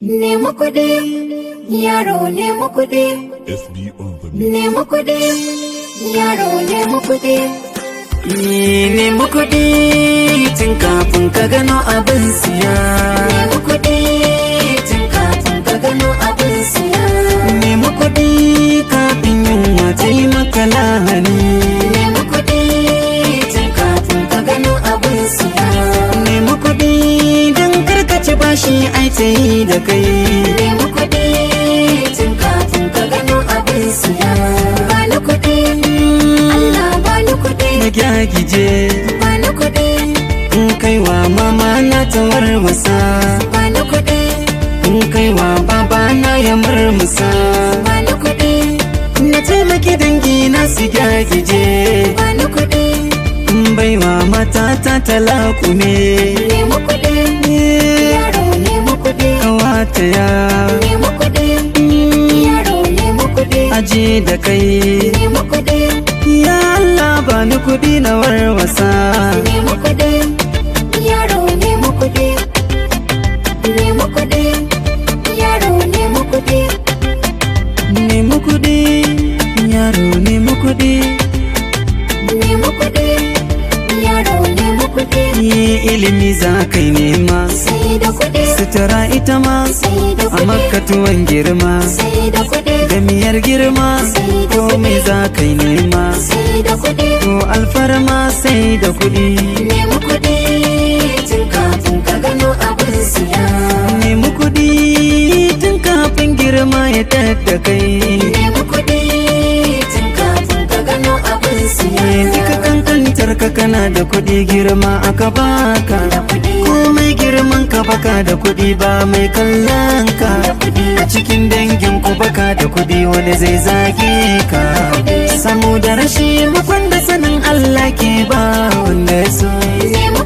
Nemi kuɗi, yaro nemi kuɗi. SB on the mix. Nemi kuɗi, yaro nemi kuɗi. Nemi kuɗi tun kafin ka gano abin siya. Nemi kuɗi, tun kafin ka gano abin siya. Nemi kuɗi kafin yunwa ta yi maka lahani. Nemi kuɗi, tun kafin ka gano abin siya. Nemi kuɗi don karkace bashi ai ta yi da kai. Nemi kuɗi, tun kafin ka gano abin siya. Bani kuɗi, Allah bani kuɗi. Na gyagije Bani kuɗi, in kaiwa mama na ta warwasa. bani kuɗi, In kaiwa baba na ya murmusa. bani kuɗi, Na taimaki dangi na su gyagije. bani kuɗi. In baiwa matata talakume. Nemi kuɗi, yaro nemi kuɗi. Kawata ya Nemi kuɗi, yaro nemi kuɗi. aje da kai. Nemi kuɗi, Ya Allah bani kuɗi na warwasa. nemi kuɗi, yaro nemi kuɗi. Nemi kuɗi, yaro nemi kuɗi. Nemi kuɗi, yaro nemi kuɗi. Nemi kuɗi, yaro nemi kuɗi. Yi ilimi za kai nema. Sai da kuɗi, Sutura ita ma sai da a kuɗi, makatuwan girma. sai da kuɗi, Da miyar girma komai za kai nema. sai da kuɗi. To alfarma sai da kuɗi. Nemi kuɗi, tun kafin ka gano abin siya. Nemi kuɗi tun kafin girma ya tadda kai. Nemi kuɗi, tun kafin ka gano abin siya. Duka kankantar ka kana da kuɗi girma aka baka. Da kuɗi, Komai girman ka baka da kuɗi ba mai kallon ka. A cikin dangin ku baka da kuɗi wani zai zage ka. Samu da rashi makon da sanin Allah ke ba wanda ya so. nemi